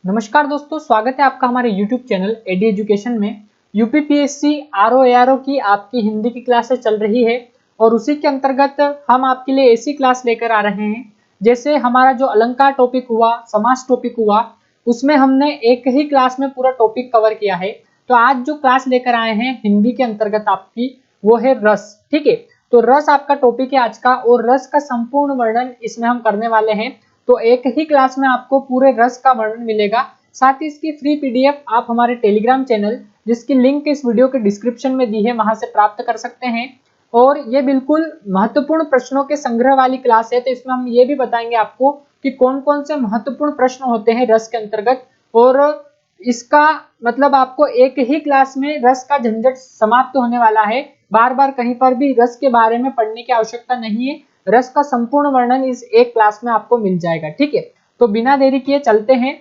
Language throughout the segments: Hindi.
नमस्कार दोस्तों, स्वागत है आपका हमारे YouTube चैनल एडी एजुकेशन में। यूपीपीएससी आरओ एआरओ की आपकी हिंदी की क्लासेस चल रही है और उसी के अंतर्गत हम आपके लिए ऐसी क्लास लेकर आ रहे हैं। जैसे हमारा जो अलंकार टॉपिक हुआ, समास टॉपिक हुआ, उसमें हमने एक ही क्लास में पूरा टॉपिक कवर किया है। तो आज जो क्लास लेकर आए हैं हिंदी के अंतर्गत आपकी, वो है रस। ठीक है, तो रस आपका टॉपिक है आज का और रस का संपूर्ण वर्णन इसमें हम करने वाले हैं। तो एक ही क्लास में आपको पूरे रस का वर्णन मिलेगा। साथ ही इसकी फ्री पीडीएफ आप हमारे टेलीग्राम चैनल, जिसकी लिंक इस वीडियो के डिस्क्रिप्शन में दी है, वहां से प्राप्त कर सकते हैं। और ये बिल्कुल महत्वपूर्ण प्रश्नों के संग्रह वाली क्लास है। तो इसमें हम ये भी बताएंगे आपको कि कौन कौन से महत्वपूर्ण प्रश्न होते हैं रस के अंतर्गत, और इसका मतलब आपको एक ही क्लास में रस का झंझट समाप्त होने वाला है। बार बार कहीं पर भी रस के बारे में पढ़ने की आवश्यकता नहीं है। रस का संपूर्ण वर्णन इस एक क्लास में आपको मिल जाएगा। ठीक है, तो बिना देरी किए चलते हैं।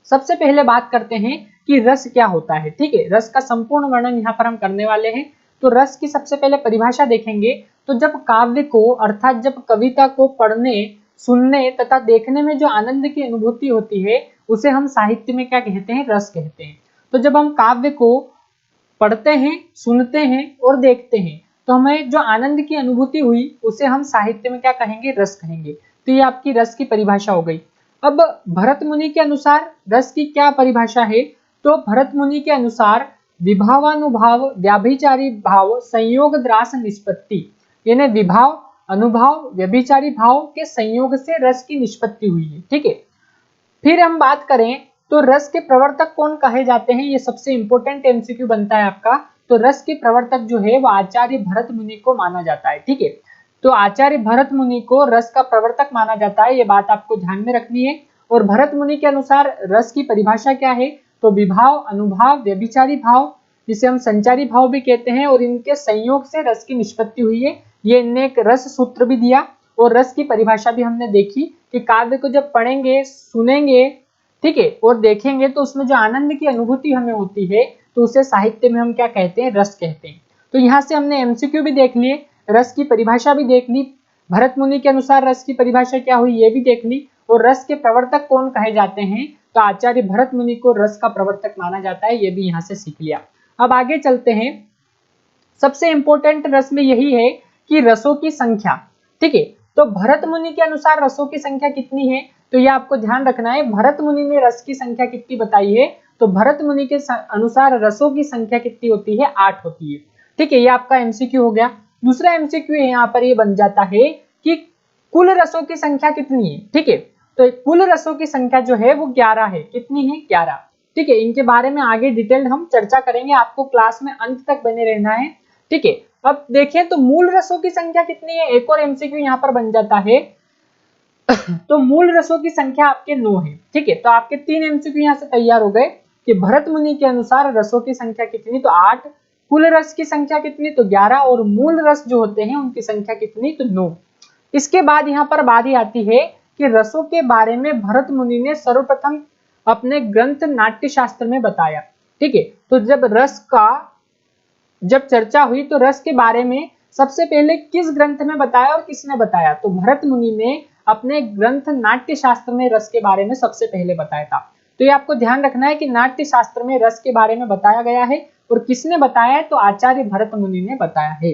सबसे पहले बात करते हैं कि रस क्या होता है। ठीक है, रस का संपूर्ण वर्णन यहाँ पर हम करने वाले हैं। तो रस की सबसे पहले परिभाषा देखेंगे। तो जब काव्य को अर्थात जब कविता को पढ़ने, सुनने तथा देखने में जो आनंद की अनुभूति होती है, उसे हम साहित्य में क्या कहते हैं? रस कहते हैं। तो जब हम काव्य को पढ़ते हैं, सुनते हैं और देखते हैं, तो हमें जो आनंद की अनुभूति हुई उसे हम साहित्य में क्या कहेंगे? रस कहेंगे। तो ये आपकी रस की परिभाषा हो गई। अब भरत मुनि के अनुसार रस की क्या परिभाषा है? तो भरत मुनि के अनुसार विभावानुभाव व्याभिचारी भाव संयोग द्रास निष्पत्ति, यानी विभाव, अनुभाव, व्यभिचारी भाव के संयोग से रस की निष्पत्ति हुई है। ठीक है, फिर हम बात करें तो रस के प्रवर्तक कौन कहे जाते हैं? ये सबसे इंपॉर्टेंट एमसीक्यू बनता है आपका। तो रस के प्रवर्तक जो है वो आचार्य भरत मुनि को माना जाता है। ठीक है, तो आचार्य भरत मुनि को रस का प्रवर्तक माना जाता है, ये बात आपको ध्यान में रखनी है। और भरत मुनि के अनुसार रस की परिभाषा क्या है? तो विभाव, अनुभाव, व्यभिचारी भाव, जिसे हम संचारी भाव भी कहते हैं, और इनके संयोग से रस की निष्पत्ति हुई है। ये इनने एक रस सूत्र भी दिया और रस की परिभाषा भी हमने देखी कि काव्य को जब पढ़ेंगे, सुनेंगे, ठीक है, और देखेंगे, तो उसमें जो आनंद की अनुभूति हमें होती है, तो उसे साहित्य में हम क्या कहते हैं? रस कहते हैं। तो यहाँ से हमने एमसीक्यू भी देख लिए, रस की परिभाषा भी देख ली, भरत मुनि के अनुसार रस की परिभाषा क्या हुई ये भी देख ली, और रस के प्रवर्तक कौन कहे जाते हैं? तो आचार्य भरत मुनि को रस का प्रवर्तक माना जाता है, ये भी यहाँ से सीख लिया। अब आगे चलते हैं। सबसे इंपॉर्टेंट रस में यही है कि रसों की संख्या। ठीक है, तो भरत मुनि के अनुसार रसों की संख्या कितनी है? तो ये आपको ध्यान रखना है। भरत मुनि ने रस की संख्या कितनी बताई है? तो भरत मुनि के अनुसार रसों की संख्या कितनी होती है? 8 होती है। ठीक है, ये आपका एमसीक्यू हो गया। दूसरा एमसीक्यू यहाँ पर ये बन जाता है कि कुल रसों की संख्या कितनी है। ठीक है, तो कुल रसों की संख्या जो है वो 11 है। कितनी है? 11। ठीक है, इनके बारे में आगे डिटेल्ड हम चर्चा करेंगे, आपको क्लास में अंत तक बने रहना है। ठीक है, अब देखें तो मूल रसों की संख्या कितनी है? एक और एमसीक्यू यहाँ पर बन जाता है। तो मूल रसों की संख्या आपके 9 है। ठीक है, तो आपके 3 एमसीक्यू यहाँ से तैयार हो गए कि भरत मुनि के अनुसार रसों की संख्या कितनी? तो 8। कुल रस की संख्या कितनी? तो 11। और मूल रस जो होते हैं उनकी संख्या कितनी? तो 9। इसके बाद यहाँ पर बारी आती है कि रसों के बारे में भरत मुनि ने सर्वप्रथम अपने ग्रंथ नाट्य शास्त्र में बताया। ठीक है, तो जब चर्चा हुई तो रस के बारे में सबसे पहले किस ग्रंथ में बताया और किसने बताया? तो भरत मुनि ने अपने ग्रंथ नाट्य शास्त्र में रस के बारे में सबसे पहले बताया था। तो ये आपको ध्यान रखना है कि नाट्य शास्त्र में रस के बारे में बताया गया है, और किसने बताया है? तो आचार्य भरत मुनि ने बताया है।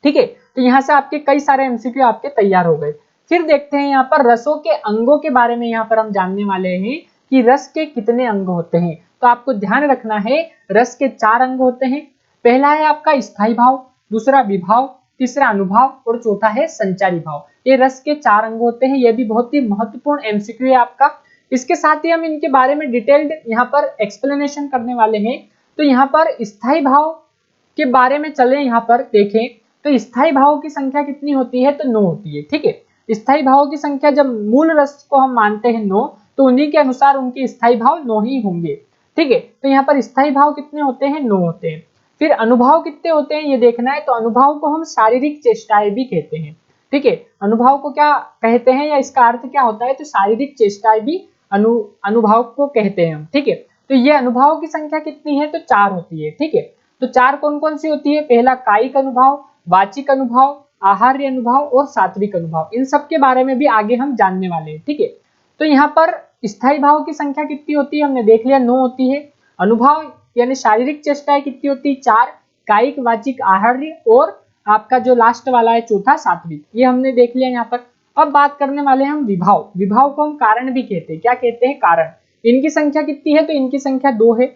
ठीक है, तो यहाँ से आपके कई सारे एमसीक्यू आपके तैयार हो गए। फिर देखते हैं यहाँ पर रसों के अंगों के बारे में। यहाँ पर हम जानने वाले हैं कि रस के कितने अंग होते हैं। तो आपको ध्यान रखना है, रस के 4 अंग होते हैं। पहला है आपका स्थायी भाव, दूसरा विभाव, तीसरा अनुभाव और चौथा है संचारी भाव। ये रस के 4 अंग होते हैं। ये भी बहुत ही महत्वपूर्ण एमसीक्यू है आपका। इसके साथ ही हम इनके बारे में डिटेल्ड यहाँ पर एक्सप्लेनेशन करने वाले हैं। तो यहाँ पर स्थायी भाव के बारे में चले, यहाँ पर देखें तो स्थायी भावों की संख्या कितनी होती है? तो 9 होती है। ठीक है, स्थायी भावों की संख्या जब मूल रस को हम मानते हैं 9, तो उन्हीं के अनुसार उनके स्थायी भाव 9 ही होंगे। ठीक है, तो यहाँ पर स्थायी भाव कितने होते हैं? 9 होते हैं। फिर अनुभाव कितने होते हैं ये देखना है। तो अनुभाव को हम शारीरिक चेष्टाएं भी कहते हैं। ठीक है, अनुभाव को क्या कहते हैं या इसका अर्थ क्या होता है? तो शारीरिक चेष्टाएं भी अनुभाव को कहते हैं हम। ठीक है, तो ये अनुभाव की संख्या कितनी है? तो 4 होती है। ठीक है, तो 4 कौन कौन सी होती है? पहला कायिक अनुभाव, वाचिक अनुभाव, आहार्य अनुभाव और सात्विक अनुभाव। इन सब के बारे में भी आगे हम जानने वाले हैं। ठीक है, तो यहाँ पर स्थायी भाव की संख्या कितनी होती है, हमने देख लिया 9 होती है। अनुभाव यानी शारीरिक चेष्टाएं कितनी होती है, 4। कायिक वाचिक आहार्य और आपका जो लास्ट वाला है चौथा सात्विक, ये हमने देख लिया यहाँ पर। अब बात करने वाले हम विभाव। विभाव को हम कारण भी कहते हैं। क्या कहते हैं, कारण। इनकी संख्या कितनी है, तो इनकी संख्या 2 है।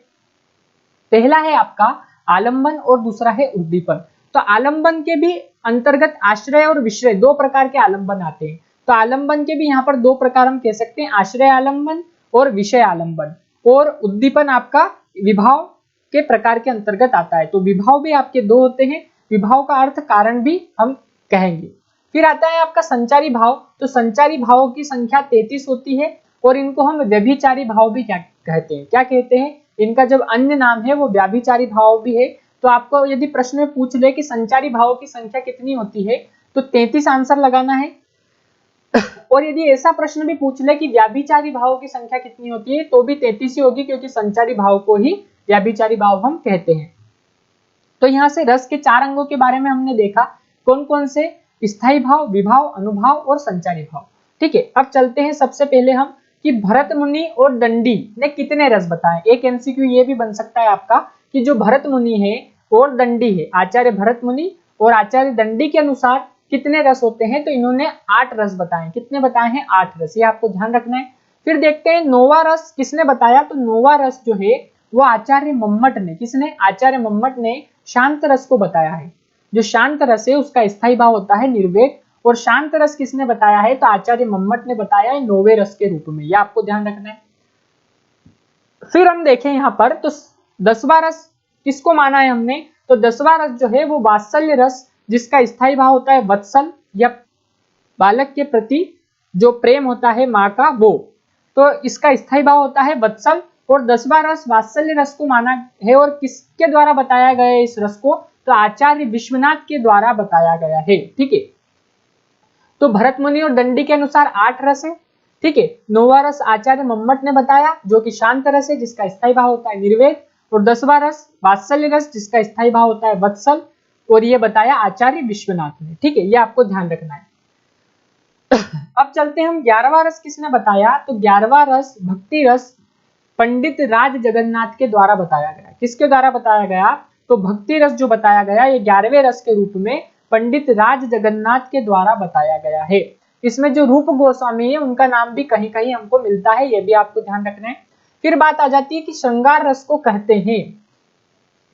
पहला है आपका आलंबन और दूसरा है उद्दीपन। तो आलंबन के भी अंतर्गत आश्रय और विश्रय, दो प्रकार के आलंबन आते हैं। तो आलंबन के भी यहाँ पर दो प्रकार हम कह सकते हैं, आश्रय आलंबन और विषय आलंबन। और उद्दीपन आपका विभाव के प्रकार के अंतर्गत आता है। तो विभाव भी आपके दो होते हैं। विभाव का अर्थ कारण भी हम कहेंगे। फिर आता है आपका संचारी भाव। तो संचारी भावों की संख्या 33 होती है और इनको हम व्यभिचारी भाव भी क्या कहते हैं, क्या कहते हैं, इनका जब अन्य नाम है वो व्याभिचारी भाव भी है। तो आपको यदि प्रश्न में पूछ ले कि संचारी भावों की संख्या कितनी होती है, तो 33 आंसर लगाना है। और यदि ऐसा प्रश्न भी पूछ ले कि व्याभिचारी भावों की संख्या कितनी होती है, तो भी 33 ही होगी, क्योंकि संचारी भाव को ही व्याभिचारी भाव हम कहते हैं। तो यहाँ से रस के 4 अंगों के बारे में हमने देखा, कौन कौन से, स्थायी भाव, विभाव, अनुभाव और संचारी भाव। ठीक है, अब चलते हैं सबसे पहले हम कि भरत मुनि और दंडी ने कितने रस बताए। एक एमसीक्यू ये भी बन सकता है आपका कि जो भरत मुनि है और दंडी है, आचार्य भरत मुनि और आचार्य दंडी के अनुसार कितने रस होते हैं, तो इन्होंने 8 रस बताए। कितने बताए हैं, 8 रस, ये आपको ध्यान रखना है। फिर देखते हैं नौवा रस किसने बताया, तो नौवा रस जो है वो आचार्य मम्मट ने, किसने, आचार्य मम्मट ने शांत रस को बताया है। जो शांत रस है उसका स्थायी भाव होता है निर्वेद, और शांत रस किसने बताया है, तो आचार्य मम्मट ने बताया है 9वें रस के रूप में, यह आपको ध्यान रखना है। फिर हम देखें यहाँ पर तो 10वां रस किसको माना है हमने, तो 10वां रस जो है वो वात्सल्य रस, जिसका स्थायी भाव होता है वत्सल या बालक के प्रति जो प्रेम होता है माँ का वो, तो इसका स्थायी भाव होता है वत्सल। और 10वां रस वात्सल्य रस को माना है, और किसके द्वारा बताया गया है इस रस को, तो आचार्य विश्वनाथ के द्वारा बताया गया है। ठीक है, तो भरत मुनि और दंडी के अनुसार 8 रस है। ठीक है, 9वां रस आचार्य मम्मट ने बताया जो कि शांत रस है, जिसका स्थायी भाव होता है निर्वेद, और 10वां रस वात्सल्य रस, जिसका स्थायी भाव होता है वत्सल, और ये बताया आचार्य विश्वनाथ ने। ठीक है, ये आपको ध्यान रखना है। अब चलते हैं हम 11वां रस किसने बताया, तो 11वां रस भक्ति रस पंडित राज जगन्नाथ के द्वारा बताया गया। किसके द्वारा बताया गया, तो भक्ति रस जो बताया गया ये 11वें रस के रूप में पंडित राज जगन्नाथ के द्वारा बताया गया है। इसमें जो रूप गोस्वामी है उनका नाम भी कहीं कहीं हमको मिलता है, ये भी आपको ध्यान रखना है। फिर बात आ जाती है कि श्रृंगार रस को कहते हैं।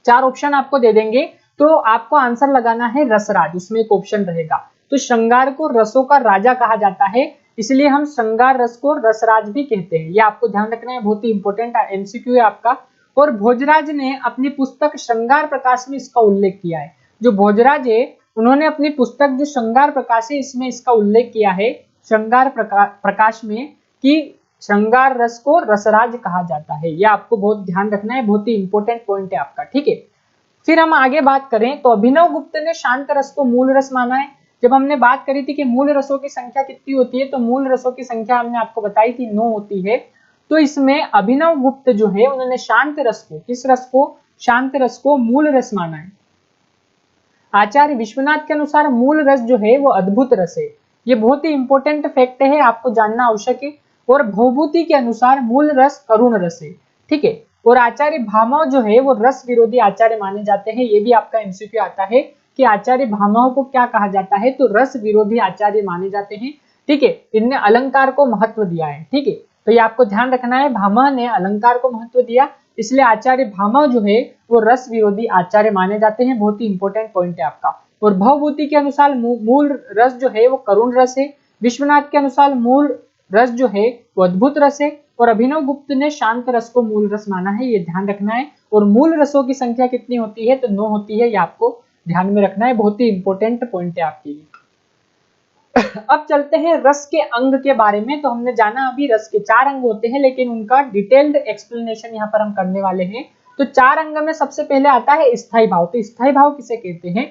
4 ऑप्शन आपको दे देंगे, तो आपको आंसर लगाना है रसराज, उसमें एक ऑप्शन रहेगा। तो श्रृंगार को रसों का राजा कहा जाता है, इसलिए हम श्रृंगार रस को रसराज भी कहते हैं। ये आपको ध्यान रखना है, बहुत ही इंपॉर्टेंट एमसीक्यू है आपका। और भोजराज ने अपनी पुस्तक श्रृंगार प्रकाश में इसका उल्लेख किया है। जो भोजराज है उन्होंने अपनी पुस्तक जो श्रृंगार प्रकाश है इसमें इसका उल्लेख किया है, श्रृंगार प्रकाश में, कि श्रृंगार रस को रसराज कहा जाता है। यह आपको बहुत ध्यान रखना है, बहुत ही इंपॉर्टेंट पॉइंट है आपका। ठीक है, फिर हम आगे बात करें तो अभिनव गुप्त ने शांत रस को मूल रस माना है। जब हमने बात करी थी कि मूल रसों की संख्या कितनी होती है, तो मूल रसों की संख्या हमने आपको बताई थी 9 होती है। तो इसमें अभिनव गुप्त जो है उन्होंने शांत रस को, किस रस को, शांत रस को मूल रस माना है। आचार्य विश्वनाथ के अनुसार मूल रस जो है वो अद्भुत रस है। ये बहुत ही इंपॉर्टेंट फैक्ट है, आपको जानना आवश्यक है। और भवभूति के अनुसार मूल रस करुण रस है। ठीक है, और आचार्य भामह जो है वो रस विरोधी आचार्य माने जाते हैं। ये भी आपका एमसीक्यू आता है कि आचार्य भामह को क्या कहा जाता है, तो रस विरोधी आचार्य माने जाते हैं। ठीक है, इनने अलंकार को महत्व दिया है। ठीक है, तो ये आपको ध्यान रखना है, भामह ने अलंकार को महत्व दिया, इसलिए आचार्य भामह जो है वो रस विरोधी आचार्य माने जाते हैं। बहुत ही इंपॉर्टेंट पॉइंट है आपका। और भवभूति के अनुसार मूल रस जो है वो करुण रस है। विश्वनाथ के अनुसार मूल रस जो है वो अद्भुत रस है। और अभिनव गुप्त ने शांत रस को मूल रस माना है, ये ध्यान रखना है। और मूल रसों की संख्या कितनी होती है, तो 9 होती है, ये आपको ध्यान में रखना है, बहुत ही इंपॉर्टेंट पॉइंट है आपके लिए। अब चलते हैं रस के अंग के बारे में। तो हमने जाना अभी रस के 4 अंग होते हैं, लेकिन उनका डिटेल्ड एक्सप्लेनेशन यहाँ पर हम करने वाले हैं। तो 4 अंग में सबसे पहले आता है स्थायी भाव। तो स्थायी भाव किसे कहते हैं,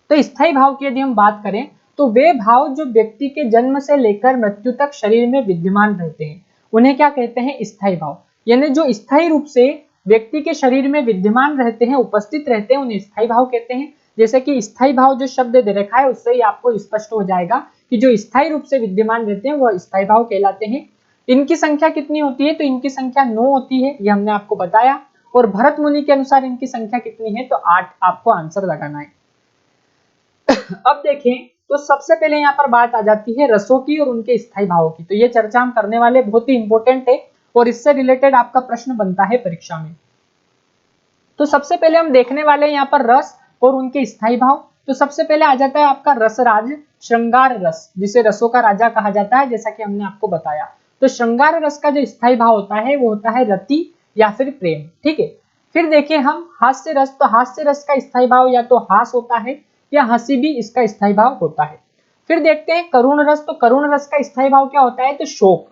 तो स्थायी भाव की यदि हम बात करें तो वे भाव जो व्यक्ति के जन्म से लेकर मृत्यु तक शरीर में विद्यमान रहते हैं, उन्हें क्या कहते हैं, स्थायी भाव। यानी जो स्थायी रूप से व्यक्ति के शरीर में विद्यमान रहते हैं, उपस्थित रहते हैं, उन्हें स्थायी भाव कहते हैं। जैसे कि स्थायी भाव जो शब्द दे रखा है उससे ही आपको स्पष्ट हो जाएगा कि जो स्थायी रूप से विद्यमान रहते हैं वह स्थायी भाव कहलाते हैं। इनकी संख्या कितनी होती है, तो इनकी संख्या 9 होती है, ये हमने आपको बताया। और भरत मुनि के अनुसार इनकी संख्या कितनी है, तो 8 आपको आंसर लगाना है। अब देखें तो सबसे पहले यहाँ पर बात आ जाती है रसों की और उनके स्थायी भावों की। तो ये चर्चा हम करने वाले, बहुत ही इंपॉर्टेंट है और इससे रिलेटेड आपका प्रश्न बनता है परीक्षा में। तो सबसे पहले हम देखने वाले हैं यहाँ पर रस और उनके स्थायी भाव। तो सबसे पहले आ जाता है आपका रसराज, श्रृंगार रस, जिसे रसों का राजा कहा जाता है, जैसा कि हमने आपको बताया। तो श्रृंगार रस का जो स्थायी भाव होता है वो होता है रति या फिर प्रेम, ठीक है। फिर देखिए हम हास्य रस, तो हास्य रस का स्थायी भाव या तो हास होता है या हंसी भी इसका स्थायी भाव होता है। फिर देखते हैं करुण रस, तो करुण रस का स्थायी भाव क्या होता है, तो शोक।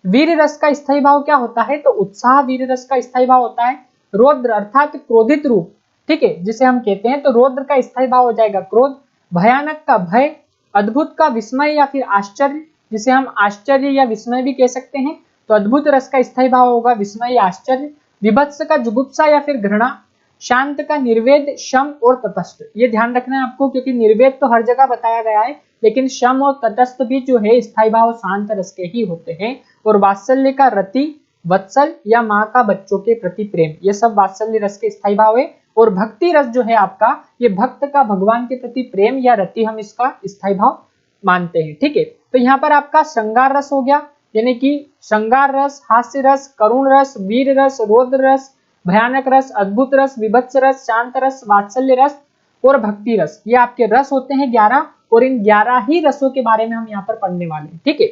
वीर रस का स्थायी भाव क्या होता है, तो उत्साह वीर रस का स्थायी भाव होता है। रौद्र अर्थात क्रोधित रूप, ठीक है, जिसे हम कहते हैं, तो रौद्र का स्थायी भाव हो जाएगा क्रोध। भयानक का भय, अद्भुत का विस्मय या फिर आश्चर्य, जिसे हम आश्चर्य या विस्मय भी कह सकते हैं, तो अद्भुत रस का स्थायी भाव होगा विस्मय या आश्चर्य। विभत्स का जुगुप्सा या फिर घृणा। शांत का निर्वेद, शम और तटस्थ। ये ध्यान रखना है आपको, क्योंकि निर्वेद तो हर जगह बताया गया है, लेकिन शम और तटस्थ भी जो है स्थायी भाव शांत रस के ही होते हैं। और वात्सल्य का रति, वत्सल या माँ का बच्चों के प्रति प्रेम, ये सब वात्सल्य रस के स्थायी भाव है। और भक्ति रस जो है आपका, ये भक्त का भगवान के प्रति प्रेम या रति, हम इसका स्थायी भाव मानते हैं, ठीक है। तो यहाँ पर आपका श्रृंगार रस हो गया, यानी कि श्रृंगार रस, हास्य रस, करुण रस, वीर रस, रौद्र रस, भयानक रस, अद्भुत रस, विभत्स रस, शांत रस, वात्सल्य रस और भक्ति रस। ये आपके रस होते हैं 11, और इन 11 ही रसों के बारे में हम यहाँ पर पढ़ने वाले हैं, ठीक है।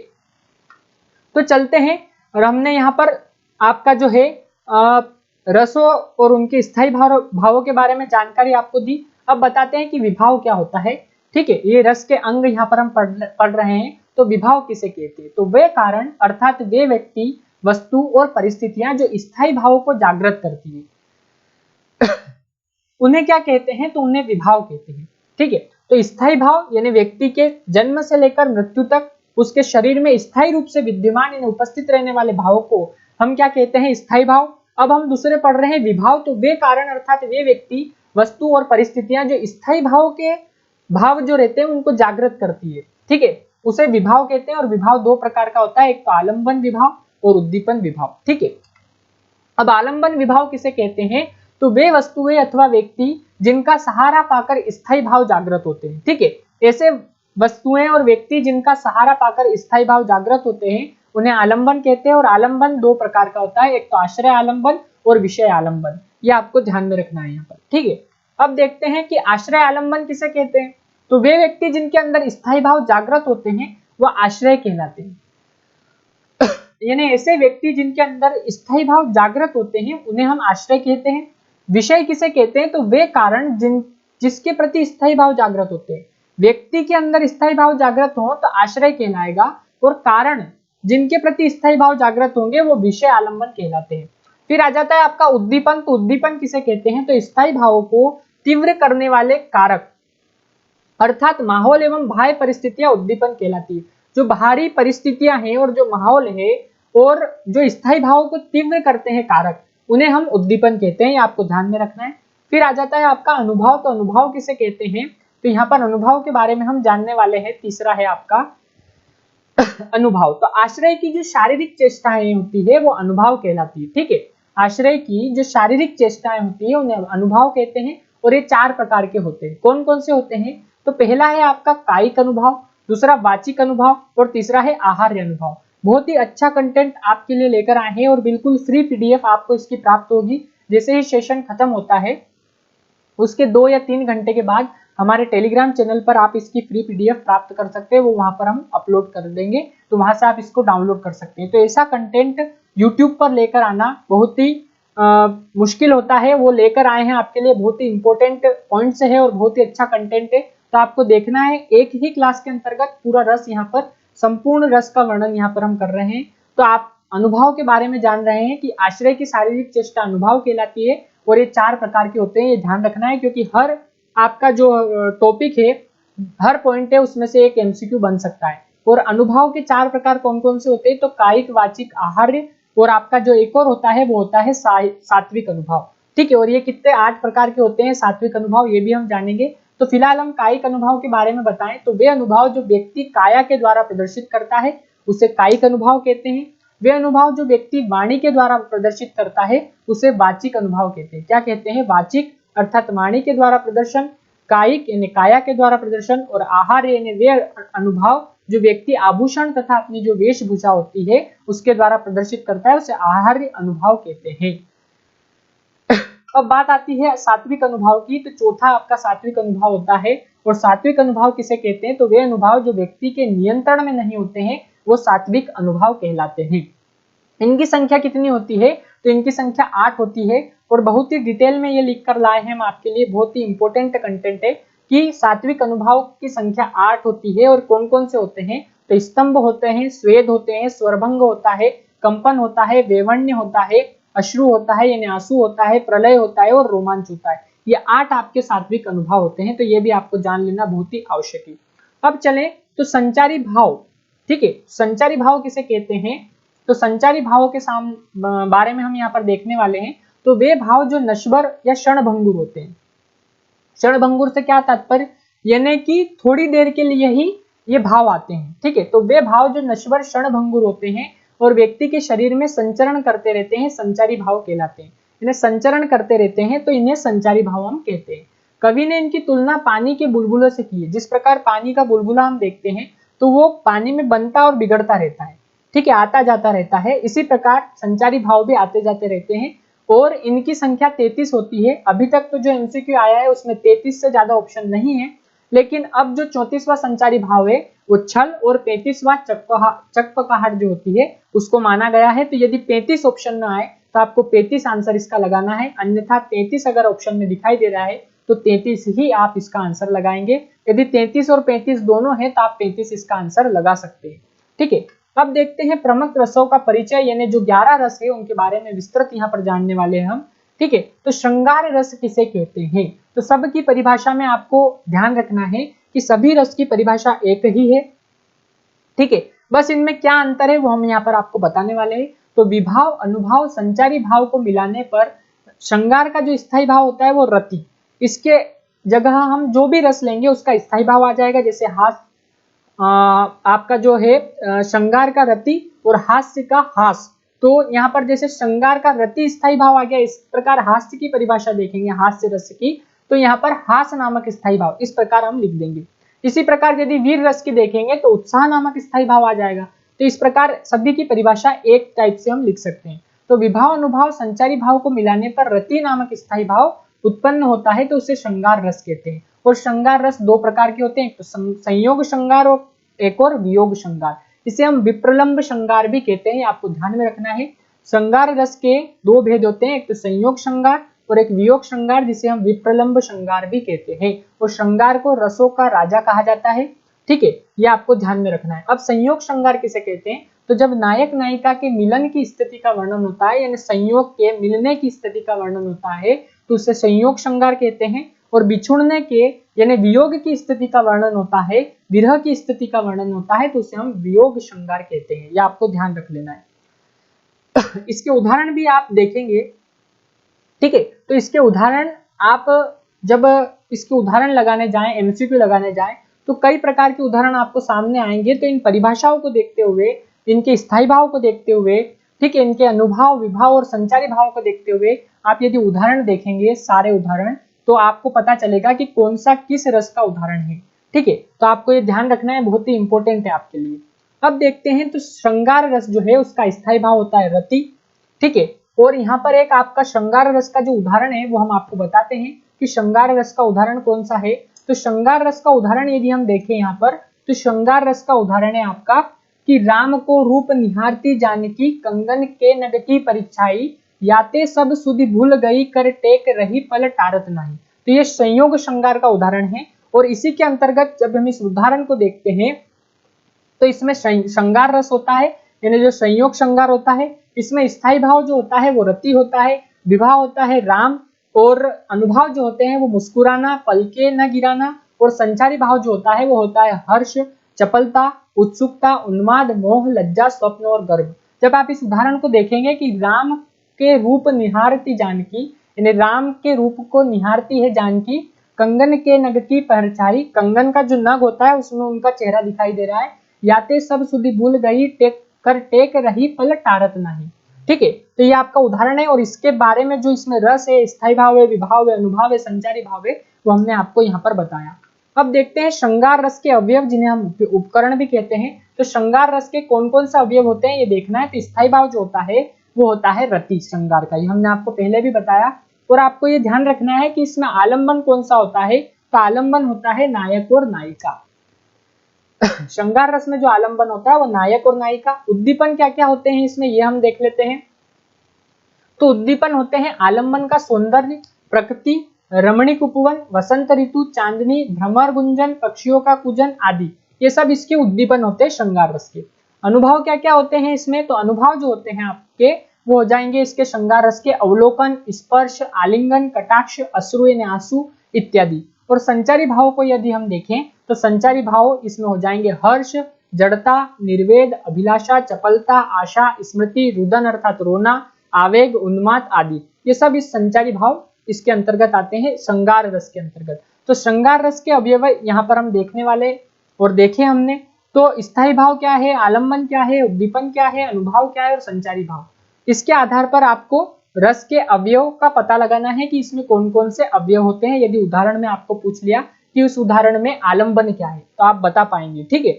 तो चलते हैं, और हमने यहाँ पर आपका जो है रसों और उनके स्थायी भावों के बारे में जानकारी आपको दी। अब बताते हैं कि विभाव क्या होता है, ठीक है। ये रस के अंग यहाँ पर हम पढ़ रहे हैं। तो विभाव किसे कहते हैं, तो वे कारण अर्थात वे व्यक्ति, वस्तु और परिस्थितियां जो स्थायी भावों को जागृत करती है उन्हें क्या कहते हैं, तो उन्हें विभाव कहते हैं, ठीक है। तो स्थायी भाव यानी व्यक्ति के जन्म से लेकर मृत्यु तक उसके शरीर में स्थायी रूप से विद्यमान यानी उपस्थित रहने वाले भावों को हम क्या कहते हैं, स्थायी भाव। अब हम दूसरे पढ़ रहे हैं विभाव, तो वे कारण अर्थात वे व्यक्ति, वस्तु और परिस्थितियां जो स्थायी भाव के भाव जो रहते हैं उनको जागृत करती है, ठीक है, उसे विभाव कहते हैं। और विभाव दो प्रकार का होता है, एक तो आलंबन विभाव और उद्दीपन विभाव, ठीक है। अब आलंबन विभाव किसे कहते हैं, तो वे वस्तुएं अथवा व्यक्ति जिनका सहारा पाकर स्थायी भाव जागृत होते हैं, ठीक है। ऐसे वस्तुएं और व्यक्ति जिनका सहारा पाकर स्थायी भाव जागृत होते हैं उन्हें आलंबन कहते हैं। और आलंबन दो प्रकार का होता है, एक तो आश्रय आलंबन और विषय आलंबन, ये आपको ध्यान में रखना है यहाँ पर, ठीक है। अब देखते हैं कि आश्रय आलंबन किसे कहते हैं, तो वे व्यक्ति जिनके अंदर स्थायी भाव जागृत होते हैं वह आश्रय कहलाते हैं। यानी ऐसे व्यक्ति जिनके अंदर स्थायी भाव जागृत होते हैं उन्हें हम आश्रय कहते हैं। विषय किसे कहते हैं, तो वे कारण जिसके प्रति स्थायी भाव जागृत होते हैं। व्यक्ति के अंदर स्थायी भाव जागृत हो तो आश्रय कहलाएगा, और कारण जिनके प्रति स्थायी भाव जागृत होंगे वो विषय आलंबन कहलाते हैं। फिर आ जाता है आपका उद्दीपन, तो उद्दीपन किसे कहते हैं, तो स्थायी भावों को तीव्र करने वाले कारक अर्थात माहौल एवं बाह्य परिस्थितियां उद्दीपन कहलाती है। जो बाहरी परिस्थितियां हैं और जो माहौल है और जो स्थायी भावों को तीव्र करते हैं कारक, उन्हें हम उद्दीपन कहते हैं, ये आपको ध्यान में रखना है। फिर आ जाता है आपका अनुभव, तो अनुभव किसे कहते हैं, तो यहाँ पर अनुभव के बारे में हम जानने वाले हैं। तीसरा है आपका अनुभव, तो आश्रय की जो शारीरिक चेष्टाएं होती है वो अनुभव कहलाती है, ठीक है। आश्रय की जो शारीरिक चेष्टाएं होती है उन्हें अनुभव कहते हैं। और ये 4 प्रकार के होते हैं, कौन कौन से होते हैं, तो पहला है आपका कायिक अनुभव, दूसरा वाचिक अनुभव और तीसरा है आहार्य अनुभव। बहुत ही अच्छा कंटेंट आपके लिए लेकर आए हैं और बिल्कुल फ्री पीडीएफ आपको इसकी प्राप्त होगी। जैसे ही सेशन खत्म होता है उसके 2 या 3 घंटे के बाद हमारे टेलीग्राम चैनल पर आप इसकी फ्री पीडीएफ प्राप्त कर सकते हैं, वो वहां पर हम अपलोड कर देंगे, तो वहां से आप इसको डाउनलोड कर सकते हैं। तो ऐसा कंटेंट यूट्यूब पर लेकर आना बहुत ही मुश्किल होता है, वो लेकर आए हैं आपके लिए, बहुत ही इंपॉर्टेंट पॉइंट्स है और बहुत ही अच्छा कंटेंट है। तो आपको देखना है, एक ही क्लास के अंतर्गत पूरा रस यहाँ पर, संपूर्ण रस का वर्णन यहाँ पर हम कर रहे हैं। तो आप अनुभव के बारे में जान रहे हैं कि आश्रय की शारीरिक चेष्टा अनुभव कहलाती है और ये 4 प्रकार के होते हैं, ये ध्यान रखना है, क्योंकि हर आपका जो टॉपिक है, हर पॉइंट है, उसमें से एक एमसीक्यू बन सकता है। और अनुभव के 4 प्रकार कौन कौन से होते हैं, तो कायिक, वाचिक, आहार्य और आपका जो एक और होता है वो होता है सात्विक अनुभव, ठीक है। और ये कितने 8 प्रकार के होते हैं सात्विक अनुभव, ये भी हम जानेंगे। तो फिलहाल हम कायिक अनुभव के बारे में बताएं, तो वे अनुभव जो व्यक्ति काया के द्वारा प्रदर्शित करता है उसे कायिक अनुभव कहते हैं। वे अनुभव जो व्यक्ति वाणी के द्वारा प्रदर्शित करता है उसे वाचिक अनुभव कहते हैं। क्या कहते हैं? वाचिक अर्थात वाणी के द्वारा प्रदर्शन, कायिक यानी काया के द्वारा प्रदर्शन, और आहार यानी वे अनुभव जो व्यक्ति आभूषण तथा अपनी जो वेशभूषा होती है उसके द्वारा प्रदर्शित करता है उसे आहार्य अनुभव कहते हैं। अब बात आती है सात्विक अनुभव की, तो चौथा आपका सात्विक अनुभव होता है। और सात्विक अनुभव किसे कहते हैं? तो वे अनुभव जो व्यक्ति के नियंत्रण में नहीं होते हैं वो सात्विक अनुभव कहलाते हैं। इनकी संख्या कितनी होती है? तो इनकी संख्या 8 होती है, और बहुत ही डिटेल में ये लिख कर लाए हैं हम आपके लिए, बहुत ही इंपॉर्टेंट कंटेंट है कि सात्विक अनुभव की संख्या 8 होती है। और कौन कौन से होते हैं? तो स्तंभ होते हैं, स्वेद होते हैं, स्वरभंग होता है, कंपन होता है, वेवण्य होता है, अश्रु होता है यानी आंसू होता है, प्रलय होता है और रोमांच होता है। ये 8 आपके सात्विक अनुभव होते हैं, तो ये भी आपको जान लेना बहुत ही आवश्यक है। अब चले तो संचारी भाव, ठीक है, संचारी भाव किसे कहते हैं? तो संचारी भावों के बारे में हम यहाँ पर देखने वाले हैं। तो वे भाव जो नश्वर या क्षणभंगुर होते हैं। क्षणभंगुर से क्या तात्पर्य? यानी कि थोड़ी देर के लिए ही ये भाव आते हैं, ठीक है। तो वे भाव जो नश्वर क्षणभंगुर होते हैं और व्यक्ति के शरीर में संचरण करते रहते हैं, संचारी भाव कहलाते हैं। इन्हें संचरण करते रहते हैं तो इन्हें संचारी भाव हम कहते हैं। कवि ने इनकी तुलना पानी के बुलबुलों से की है। जिस प्रकार पानी का बुलबुला हम देखते हैं तो वो पानी में बनता और बिगड़ता रहता है, ठीक है, आता जाता रहता है। इसी प्रकार संचारी भाव भी आते जाते रहते हैं, और इनकी संख्या 33 होती है। अभी तक तो जो एमसीक्यू आया है उसमें 33 से ज्यादा ऑप्शन नहीं है, लेकिन अब जो 34वां संचारी भाव है वो छल, और 35वां चकपकाहट जो होती है उसको माना गया है। तो यदि 35 ऑप्शन में आए तो आपको 35 आंसर इसका लगाना है, अन्यथा 33 अगर ऑप्शन में दिखाई दे रहा है तो 33 ही आप इसका आंसर लगाएंगे। यदि 33 और 35 दोनों है तो आप 35 इसका आंसर लगा सकते हैं, ठीक है। अब देखते हैं प्रमुख रसों का परिचय, यानी जो 11 रस है उनके बारे में विस्तृत यहाँ पर जानने वाले हैं हम, ठीक है। तो श्रृंगार रस किसे कहते हैं? तो सबकी परिभाषा में आपको ध्यान रखना है कि सभी रस की परिभाषा एक ही है, ठीक है। बस इनमें क्या अंतर है वो हम यहाँ पर आपको बताने वाले हैं। तो विभाव, अनुभव, संचारी भाव को मिलाने पर श्रृंगार का जो स्थायी भाव होता है वो रति, इसके जगह हम जो भी रस लेंगे उसका स्थायी भाव आ जाएगा। जैसे हास्य, आपका जो है श्रृंगार का रति और हास्य का हास, तो यहाँ पर जैसे श्रृंगार का रति स्थायी भाव आ गया, इस प्रकार हास्य की परिभाषा देखेंगे हास्य रस की, तो यहाँ पर हास नामक स्थायी भाव, इस प्रकार हम लिख देंगे। इसी प्रकार यदि वीर रस की देखेंगे तो उत्साह नामक स्थायी भाव आ जाएगा। तो इस प्रकार सभी की परिभाषा एक टाइप से हम लिख सकते हैं। तो विभाव, अनुभव, संचारी भाव को मिलाने पर रति नामक स्थायी भाव उत्पन्न होता है, तो उसे श्रृंगार रस कहते हैं। और श्रृंगार रस दो प्रकार के होते हैं, तो संयोग श्रृंगार और एक और वियोग श्रृंगार। इसे हम विप्रलंब श्रृंगार भी कहते हैं, आपको ध्यान में रखना है। श्रृंगार रस के दो भेद होते हैं, एक तो संयोग श्रृंगार और एक वियोग श्रृंगार, जिसे हम विप्रलंब श्रृंगार भी कहते हैं। और श्रृंगार को रसों का राजा कहा जाता है, ठीक है, ये आपको ध्यान में रखना है। अब संयोग श्रृंगार किसे कहते हैं? तो जब नायक नायिका के मिलन की स्थिति का वर्णन होता है, यानी संयोग के मिलने की स्थिति का वर्णन होता है, तो उसे संयोग श्रृंगार कहते हैं। और बिछुड़ने के यानी वियोग की स्थिति का वर्णन होता है, विरह की स्थिति का वर्णन होता है, तो उसे हम वियोग श्रृंगार कहते हैं। यह आपको ध्यान रख लेना है। इसके उदाहरण भी आप देखेंगे, ठीक है। तो इसके उदाहरण आप जब इसके उदाहरण लगाने जाएं, एमसीक्यू लगाने जाएं, तो कई प्रकार के उदाहरण आपको सामने आएंगे। तो इन परिभाषाओं को देखते हुए, इनके स्थायी भाव को देखते हुए, ठीक है, इनके अनुभाव, विभाव और संचारी भाव को देखते हुए आप यदि उदाहरण देखेंगे, सारे उदाहरण, तो आपको पता चलेगा कि कौन सा किस रस का उदाहरण है, ठीक है। तो आपको ये ध्यान रखना है, बहुत ही इंपॉर्टेंट है आपके लिए। अब देखते हैं, तो श्रृंगार रस जो है उसका स्थायी भाव होता है रति, ठीक है। और यहाँ पर एक आपका श्रृंगार रस का जो उदाहरण है वो हम आपको बताते हैं कि श्रृंगार रस का उदाहरण कौन सा है। तो श्रृंगार रस का उदाहरण यदि हम देखें यहाँ पर, तो श्रृंगार रस का उदाहरण है आपका कि राम को रूप निहारती जानकी, कंगन के नग की परीक्षाई, याते सब सुधि भूल गई, कर टेक रही पल टारत नहीं। तो ये संयोग श्रृंगार का उदाहरण है। और इसी के अंतर्गत जब हम इस उदाहरण को देखते हैं तो इसमें श्रृंगार रस होता है, यानी जो संयोग श्रृंगार होता है, इसमें स्थायी भाव जो होता है वो रति होता है, विवाह होता है राम, और अनुभाव जो होते हैं वो मुस्कुराना, पलके न गिराना, और संचारी भाव जो होता है वो होता है हर्ष, चपलता, उत्सुकता, उन्माद, मोह, लज्जा, स्वप्न और गर्व। जब आप इस उदाहरण को देखेंगे कि राम के रूप निहारती जानकी, यानी राम के रूप को निहारती है जानकी, कंगन के नग की परछाई, कंगन का जो नग होता है उसमें उनका चेहरा दिखाई दे रहा है, याते सब सुधि भूल गई, टेक कर टेक रही पल टारत नहीं। ठीक है, तो ये आपका उदाहरण है और इसके बारे में जो इसमें रस है, स्थायी भाव है, विभाव है, अनुभाव है, संचारी भाव है, वो हमने आपको यहाँ पर बताया। अब देखते हैं श्रृंगार रस के अवयव, जिन्हें हम उपकरण भी कहते हैं। तो श्रृंगार रस के कौन कौन से अवयव होते हैं ये देखना है। तो स्थायी भाव जो होता है वो होता है रति श्रृंगार का, ये हमने आपको पहले भी बताया। और आपको ये ध्यान रखना है कि इसमें आलंबन कौन सा होता है, तो आलंबन होता है नायक और नायिका। श्रृंगार रस में जो आलंबन होता है वो नायक और नायिका। उद्दीपन क्या क्या होते हैं इसमें ये हम देख लेते हैं। तो उद्दीपन होते हैं आलंबन का सौंदर्य, प्रकृति, रमणीक उपवन, वसंत ऋतु, चांदनी, भ्रमर गुंजन, पक्षियों का कूजन आदि, ये सब इसके उद्दीपन होते हैं श्रृंगार रस के। अनुभव क्या क्या होते हैं इसमें, तो अनुभव जो होते हैं आपके वो हो जाएंगे इसके श्रृंगार रस के अवलोकन, स्पर्श, आलिंगन, कटाक्ष, अश्रु यानी आंसू इत्यादि। और संचारी भाव को यदि हम देखें तो संचारी भाव इसमें हो जाएंगे हर्ष, जड़ता, निर्वेद, अभिलाषा, चपलता, आशा, स्मृति, रुदन अर्थात रोना, आवेग, उन्माद आदि, ये सब इस संचारी भाव इसके अंतर्गत आते हैं, श्रृंगार रस के अंतर्गत। तो श्रृंगार रस के अवयव यहाँ पर हम देखने वाले और देखे हमने। तो स्थायी भाव क्या है, आलंबन क्या है, उद्दीपन क्या है, अनुभाव क्या है और संचारी भाव। इसके आधार पर आपको रस के अवयव का पता लगाना है कि इसमें कौन कौन से अवयव होते हैं। यदि उदाहरण में आपको पूछ लिया कि उस उदाहरण में आलंबन क्या है तो आप बता पाएंगे। ठीक है,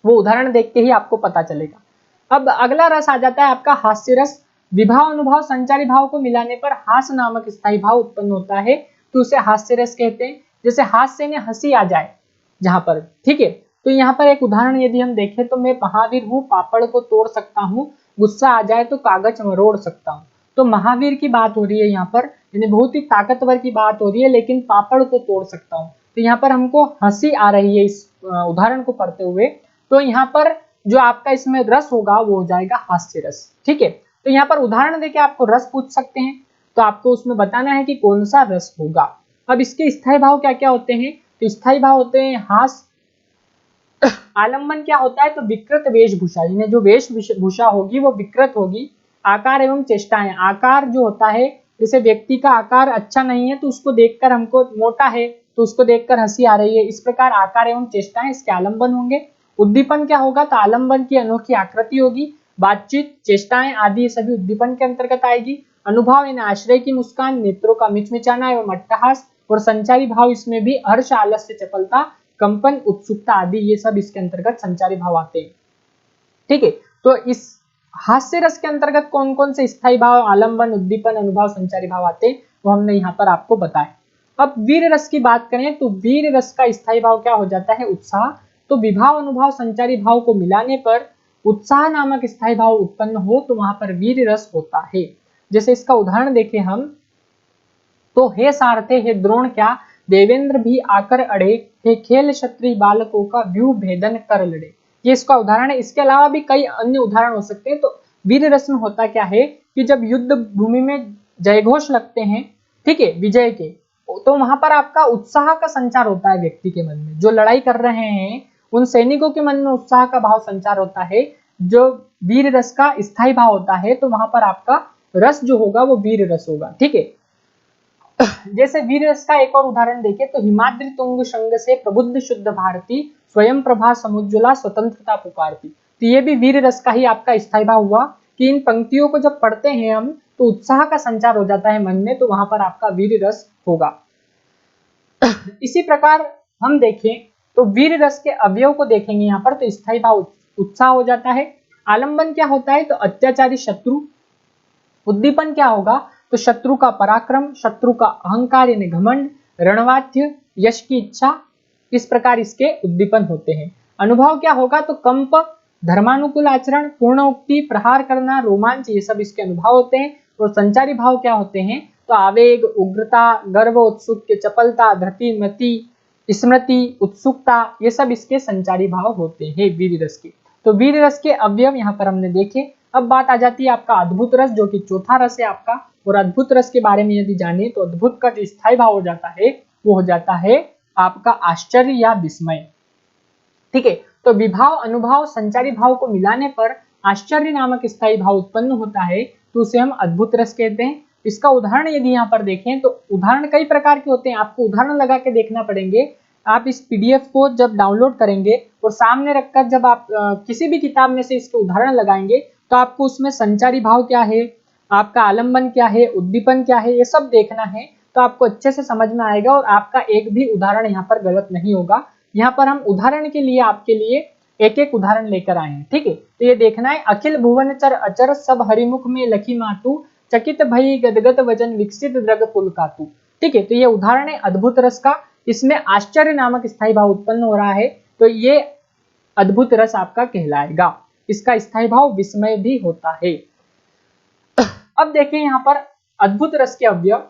वो उदाहरण देख के ही आपको पता चलेगा। अब अगला रस आ जाता है आपका हास्य रस। विभाव, अनुभव, संचारी भाव को मिलाने पर हास्य नामक स्थायी भाव उत्पन्न होता है, तो उसे हास्य रस कहते हैं। जैसे हास्य में हंसी आ जाए जहां पर, ठीक है। तो यहाँ पर एक उदाहरण यदि हम देखें तो मैं महावीर हूँ, पापड़ को तोड़ सकता हूँ, गुस्सा आ जाए तो कागज मरोड़ सकता हूँ। तो महावीर की बात हो रही है यहाँ पर, यानी बहुत ही ताकतवर की बात हो रही है, लेकिन पापड़ को तोड़ सकता हूँ। तो यहाँ पर हमको हंसी आ रही है इस उदाहरण को पढ़ते हुए। तो यहाँ पर जो आपका इसमें रस होगा वो हो जाएगा हास्य रस। ठीक है, तो यहाँ पर उदाहरण देके आपको रस पूछ सकते हैं, तो आपको उसमें बताना है कि कौन सा रस होगा। अब इसके स्थायी भाव क्या क्या होते हैं, तो स्थायी भाव होते हैं हास। आलंबन क्या होता है, तो विकृत वेशभूषा, यानी जो वेशभूषा होगी वो विकृत होगी। आकार एवं चेष्टाएं, आकार जो होता है जैसे व्यक्ति का आकार अच्छा नहीं है तो उसको देखकर हमको, मोटा है तो उसको देखकर हंसी आ रही है, इस प्रकार आकार एवं चेष्टाएं इसके आलंबन होंगे। उद्दीपन क्या होगा, तो आलंबन की अनोखी आकृति होगी, बातचीत, चेष्टाएं आदि सभी उद्दीपन के अंतर्गत आएगी। अनुभव यानी आश्रय की मुस्कान, नेत्रों का मिचमिचाना एवं अट्टहास। और संचारी भाव इसमें भी हर्ष, आलस्य, चपलता, कंपन, उत्सुकता आदि, ये सब इसके अंतर्गत संचारी भाव आते हैं। ठीक है, तो इस हास्य रस के अंतर्गत कौन कौन से स्थायी भाव, आलंबन, उद्दीपन, अनुभव, संचारी भाव आते हैं वो हमने यहाँ पर आपको बताया। अब वीर रस की बात करें तो वीर रस का स्थायी भाव क्या हो जाता है, उत्साह। तो विभाव, अनुभव, संचारी भाव को मिलाने पर उत्साह नामक स्थायी भाव उत्पन्न हो तो वहां पर वीर रस होता है। जैसे इसका उदाहरण देखें हम, तो हे सारथे, हे द्रोण, क्या देवेंद्र भी आकर अड़े, हे खेल क्षत्रिय बालकों का व्यूह भेदन कर लड़े। ये इसका उदाहरण है। इसके अलावा भी कई अन्य उदाहरण हो सकते हैं। तो वीर रस में होता क्या है कि जब युद्ध भूमि में जयघोष लगते हैं, ठीक है, विजय के, तो वहां पर आपका उत्साह का संचार होता है व्यक्ति के मन में। जो लड़ाई कर रहे हैं उन सैनिकों के मन में उत्साह का भाव संचार होता है, जो वीर रस का स्थायी भाव होता है। तो वहां पर आपका रस जो होगा वो वीर रस होगा। ठीक है, जैसे वीर रस का एक और उदाहरण देखें तो हिमाद्रि तुंग संग से प्रबुद्ध शुद्ध भारती, स्वयं प्रभा समुज्ज्वला स्वतंत्रता पुकारती। तो ये भी वीर रस का ही आपका स्थायी भाव हुआ कि इन पंक्तियों को जब पढ़ते हैं हम तो उत्साह का संचार हो जाता है मन में, तो वहां पर आपका वीर रस होगा। इसी प्रकार हम देखें तो वीर रस के अवयव को देखेंगे यहाँ पर, तो स्थायी भाव उत्साह हो जाता है। आलंबन क्या होता है, तो अत्याचारी शत्रु। उद्दीपन क्या होगा, तो शत्रु का पराक्रम, शत्रु का अहंकार यानी घमंड, रणवाद्य, यश की इच्छा, इस प्रकार इसके उद्दीपन होते हैं। अनुभव क्या होगा, तो कंप, धर्मानुकूल आचरण, पूर्ण उक्ति, प्रहार करना, रोमांच, ये सब इसके अनुभव होते हैं। और संचारी भाव क्या होते हैं, तो आवेग, उग्रता, गर्व, उत्सुक, चपलता, धृति, मति, स्मृति, उत्सुकता, ये सब इसके संचारी भाव होते हैं वीर रस के। तो वीर रस के अवयव यहाँ पर हमने देखे। अब बात आ जाती है आपका अद्भुत रस, जो कि चौथा रस है आपका। और अद्भुत रस के बारे में यदि जाने तो अद्भुत का जो स्थायी भाव हो जाता है वो हो जाता है आपका आश्चर्य या विस्मय। ठीक है, तो विभाव, अनुभव, संचारी भाव को मिलाने पर आश्चर्य नामक स्थायी भाव उत्पन्न होता है, तो उसे हम अद्भुत रस कहते हैं। इसका उदाहरण यदि यहाँ पर देखें तो उदाहरण कई प्रकार के होते हैं, आपको उदाहरण लगा के देखना पड़ेंगे। आप इस पीडीएफ को जब डाउनलोड करेंगे और सामने रखकर जब आप किसी भी किताब में से इसके उदाहरण लगाएंगे तो आपको उसमें संचारी भाव क्या है, आपका आलंबन क्या है, उद्दीपन क्या है, ये सब देखना है। तो आपको अच्छे से समझ में आएगा और आपका एक भी उदाहरण यहाँ पर गलत नहीं होगा। यहाँ पर हम उदाहरण के लिए आपके लिए एक एक उदाहरण लेकर आए हैं, ठीक है। तो ये देखना है, अखिल भुवनचर अचर सब हरिमुख में लखी मातु, चकित भई गदगद वचन विकसित द्रग पुलकातु। ठीक है, तो ये उदाहरण है अद्भुत रस का। इसमें आश्चर्य नामक स्थायी भाव उत्पन्न हो रहा है, तो ये अद्भुत रस आपका कहलाएगा। इसका स्थायी भाव विस्मय भी होता है। अब देखें यहाँ पर अद्भुत रस के अवयव।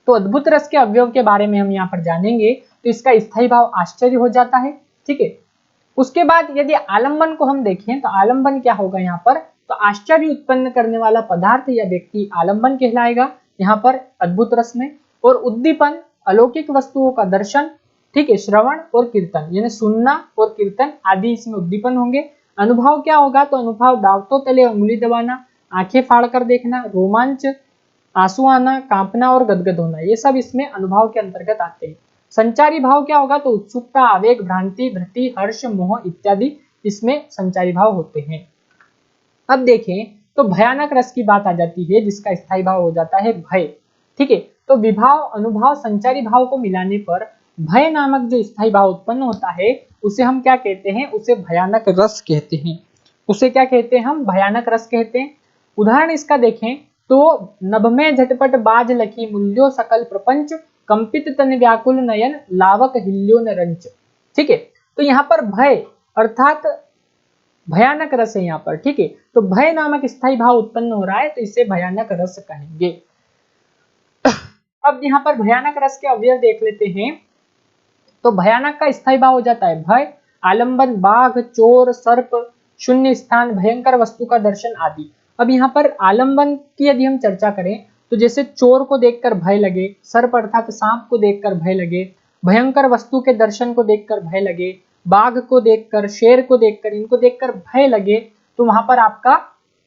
तो अद्भुत रस के अवयव के बारे में हम यहाँ पर जानेंगे। तो इसका स्थायी भाव आश्चर्य हो जाता है, ठीक है। उसके बाद यदि आलंबन को हम देखें तो आलंबन क्या होगा यहाँ पर, तो आश्चर्य उत्पन्न करने वाला पदार्थ या व्यक्ति आलंबन कहलाएगा यहाँ पर अद्भुत रस में। और उद्दीपन अलौकिक वस्तुओं का दर्शन, ठीक है, श्रवण और कीर्तन, यानी सुनना और कीर्तन आदि इसमें उद्दीपन होंगे। अनुभव क्या होगा, तो अनुभव दांतों तले उंगली दबाना, आंखें फाड़कर देखना, रोमांच, आंसू आना, कांपना और गदगद होना, ये सब इसमें अनुभव के अंतर्गत आते हैं। संचारी भाव क्या होगा, तो उत्सुकता, आवेग, भ्रांति, धृति, हर्ष, मोह इत्यादि इसमें संचारी भाव होते हैं। अब देखें तो भयानक रस की बात आ जाती है, जिसका स्थायी भाव हो जाता है भय, ठीक है। तो विभाव, अनुभव, संचारी भाव को मिलाने पर भय नामक जो स्थायी भाव उत्पन्न होता है उसे हम क्या कहते हैं, उसे भयानक रस कहते हैं। उसे क्या कहते हैं हम, भयानक रस कहते हैं। उदाहरण इसका देखें तो नभ में झटपट बाज लखी मूल्यो सकल प्रपंच, कंपित तन व्याकुल नयन लावक हिल्यो न रंच। ठीक है, तो यहाँ पर भय अर्थात भयानक रस है यहाँ पर, ठीक है। तो भय नामक स्थायी भाव उत्पन्न हो रहा है, तो इसे भयानक रस कहेंगे। अब यहाँ पर भयानक रस के अवयव देख लेते हैं। तो भयानक का स्थायी भाव हो जाता है भय, आलंबन, बाघ, चोर, सर्प, शून्य स्थान, भयंकर वस्तु का दर्शन आदि। अब यहाँ पर आलंबन की यदि हम चर्चा करें तो जैसे चोर को देखकर भय लगे, सर्प अर्थात सांप को देखकर भय लगे, भयंकर वस्तु के दर्शन को देखकर भय लगे, बाघ को देखकर, शेर को देखकर, इनको देखकर भय लगे, तो वहां पर आपका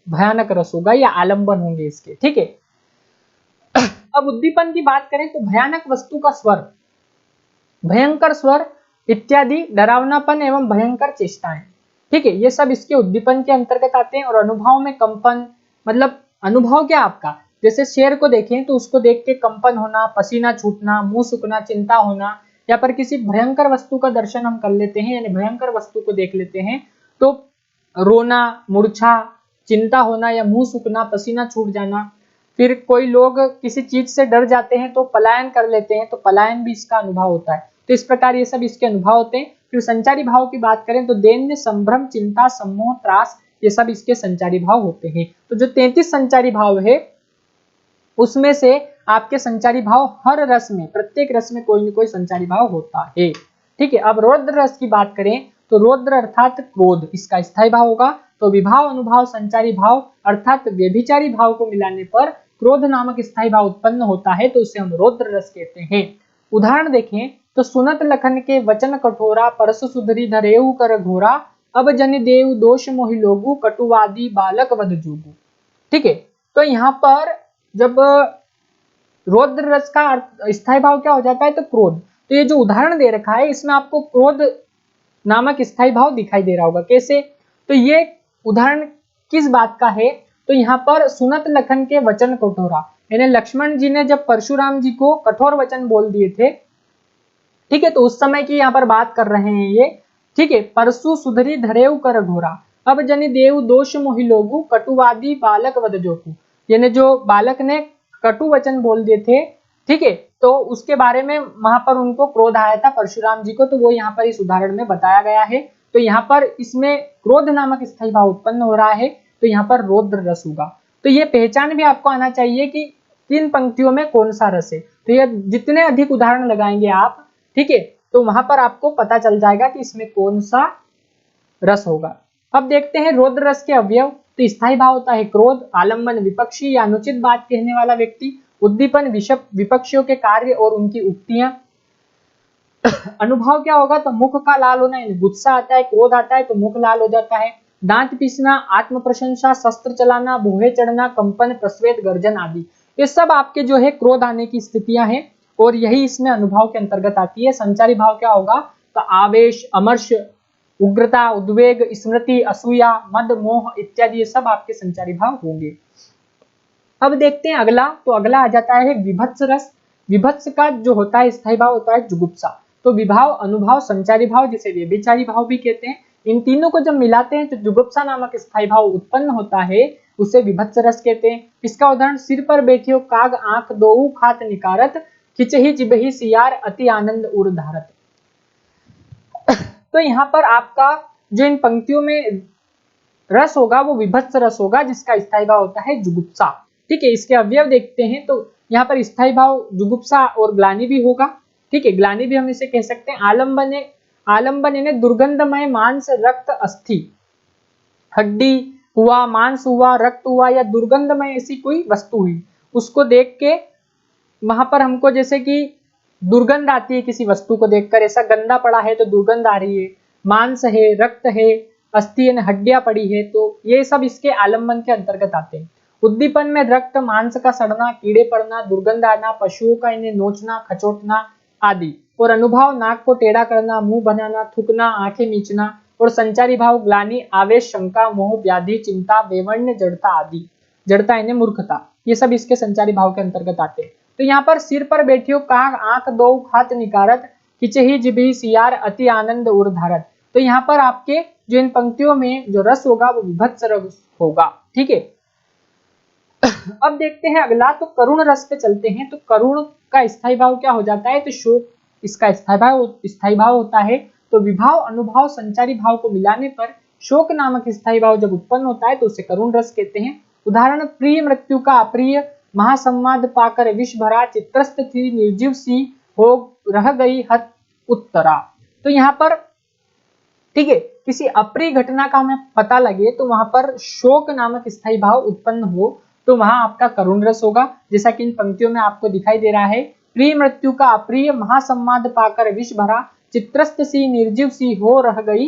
भयानक रस होगा या आलंबन होंगे इसके, ठीक है। अब उद्दीपन की बात करें तो भयानक वस्तु का स्वर, भयंकर स्वर इत्यादि, डरावनापन एवं भयंकर चेष्टाएं, ठीक है, ये सब इसके उद्दीपन के अंतर्गत आते हैं। और अनुभव में कंपन, मतलब अनुभव क्या आपका, जैसे शेर को देखें तो उसको देख के कंपन होना, पसीना छूटना, मुंह सूखना, चिंता होना, या पर किसी भयंकर वस्तु का दर्शन हम कर लेते हैं, यानी भयंकर वस्तु को देख लेते हैं तो रोना, मूर्छा, चिंता होना या मुंह सूखना, पसीना छूट जाना। फिर कोई लोग किसी चीज से डर जाते हैं तो पलायन कर लेते हैं, तो पलायन भी इसका अनुभव होता है। तो इस प्रकार ये सब इसके अनुभव होते हैं। फिर संचारी भाव की बात करें तो दैन्य, संभ्रम, चिंता, सम्मोह, त्रास, ये सब इसके संचारी भाव होते हैं। तो जो 33 संचारी भाव है उसमें से आपके संचारी भाव हर रस में, प्रत्येक रस में कोई न कोई संचारी भाव होता है, ठीक है। अब रौद्र रस की बात करें तो रौद्र अर्थात क्रोध, इसका स्थायी भाव होगा। तो विभाव, अनुभाव, संचारी भाव अर्थात व्यभिचारी भाव को मिलाने पर क्रोध नामक स्थायी भाव उत्पन्न होता है, तो उसे हम रौद्र रस कहते हैं। उदाहरण देखें तो सुनत लखन के वचन कठोरा, परस सुधरी धरेऊ कर घोरा, अब जन देव दोष मोहि लोगु, कटुवादी बालक वध जोगु। ठीक है, तो यहाँ पर जब रौद्र रस का स्थायी भाव क्या हो जाता है, तो क्रोध। तो ये जो उदाहरण दे रखा है इसमें आपको क्रोध नामक स्थायी भाव दिखाई दे रहा होगा, कैसे, तो ये उदाहरण किस बात का है, तो यहाँ पर सुनत लखन के वचन कठोरा, यानी लक्ष्मण जी ने जब परशुराम जी को कठोर वचन बोल दिए थे, ठीक है, तो उस समय की यहाँ पर बात कर रहे हैं ये, ठीक है। परसु सुधरी धरेऊ कर घोरा, अब जनि देव दोष मोहि लोगु, कटुवादी बालक वध जोगु, यानी जो बालक ने कटु वचन बोल दिए थे, ठीक है, तो उसके बारे में वहां पर उनको क्रोध आया था परशुराम जी को, तो वो यहाँ पर इस उदाहरण में बताया गया है। तो यहाँ पर इसमें क्रोध नामक स्थायी भाव उत्पन्न हो रहा है, तो यहाँ पर रौद्र रस होगा। तो ये पहचान भी आपको आना चाहिए कि 3 पंक्तियों में कौन सा रस है। तो ये जितने अधिक उदाहरण लगाएंगे आप, ठीक है, तो वहां पर आपको पता चल जाएगा कि इसमें कौन सा रस होगा। अब देखते हैं रौद्र रस के अवयव। तो स्थायी भाव होता है क्रोध, आलंबन विपक्षी या अनुचित बात कहने वाला व्यक्ति, उद्दीपन विपक्षियों के कार्य और उनकी उक्तियां। अनुभव क्या होगा, तो मुख का लाल होना, यानी गुस्सा आता है, क्रोध आता है तो मुख लाल हो जाता है, दांत पीसना, आत्म प्रशंसा, शस्त्र चलाना, बूहे चढ़ना, कंपन, प्रस्वेद, गर्जन आदि, ये सब आपके जो है क्रोध आने की स्थितियां हैं। और यही इसमें अनुभाव के अंतर्गत आती है। संचारी भाव क्या होगा, तो आवेश, अमर्ष, उग्रता, उद्वेग, स्मृति, असूया, मद, मोह इत्यादि ये सब आपके संचारी भाव होंगे। अब देखते हैं अगला, तो अगला आ जाता है विभत्स रस। विभत्स का जो होता है स्थायी भाव होता है जुगुप्सा। तो विभाव, अनुभाव, संचारी भाव जिसे व्यभिचारी भाव भी कहते हैं, इन तीनों को जब मिलाते हैं तो जुगुप्सा नामक स्थायी भाव उत्पन्न होता है, उसे विभत्स रस कहते हैं। इसका उदाहरण, सिर पर बैठियो काग आंख दोऊ खात निकारत, खिचही जिबही सियार अति आनंद उर धारत। तो यहाँ पर आपका जो इन पंक्तियों में रस होगा वो विभत्स रस होगा, जिसका स्थायी भाव होता है जुगुप्सा। ठीक है, इसके अवयव देखते हैं तो यहाँ पर स्थायी भाव जुगुप्सा और ग्लानि भी होगा। ठीक है, ग्लानि भी हम इसे कह सकते हैं। आलम्बन, आलम्बन यानी दुर्गंधमय मांस, रक्त, अस्थि, हड्डी हुआ, मांस हुआ, रक्त हुआ या दुर्गंधमय ऐसी कोई वस्तु हुई, उसको देख के वहां पर हमको जैसे कि दुर्गंध आती है, किसी वस्तु को देखकर ऐसा गंदा पड़ा है तो दुर्गंध आ रही है, मांस है, रक्त है, अस्थि यानी हड्डियां पड़ी है, तो ये सब इसके आलम्बन के अंतर्गत आते हैं। उद्दीपन में रक्त, मांस का सड़ना, कीड़े पड़ना, दुर्गंध आना, पशुओं का इन्हें नोचना, खचोटना आदि। और अनुभाव, नाक को टेढ़ा करना, मुंह बनाना, थूकना, आंखें मीचना। और संचारी भाव, ग्लानि, आवेश, शंका, मोह, व्याधि, चिंता, वेवण्य, जड़ता आदि। जड़ता यानी मूर्खता, ये सब इसके संचारी भाव के अंतर्गत आते हैं। तो यहाँ पर सिर पर बैठियो काग आंख दो खात निकारत, खिचही जिबही सियार अति आनंद उर धारत। तो यहाँ पर आपके जो इन पंक्तियों में जो रस होगा वो विभत्स रस होगा। ठीक है, अब देखते हैं अगला, तो करुण रस पे चलते हैं। तो करुण का स्थायी भाव क्या हो जाता है, तो शोक इसका स्थायी भाव होता है। तो विभाव, अनुभाव, संचारी भाव को मिलाने पर शोक नामक स्थायी भाव जब उत्पन्न होता है तो उसे करुण रस कहते हैं। उदाहरण, प्रिय मृत्यु का अप्रिय, महासंवाद पाकर विष भरा, चित्रस्त थी निर्जीव सी हो रह गई हत उत्तरा। तो यहाँ पर ठीक है, किसी अप्रिय घटना का हमें पता लगे तो वहां पर शोक नामक स्थायी भाव उत्पन्न हो तो वहां आपका करुण रस होगा, जैसा कि इन पंक्तियों में आपको दिखाई दे रहा है। प्रिय मृत्यु का अप्रिय, महासंवाद पाकर विष भरा, चित्रस्त सी निर्जीव सी हो रह गई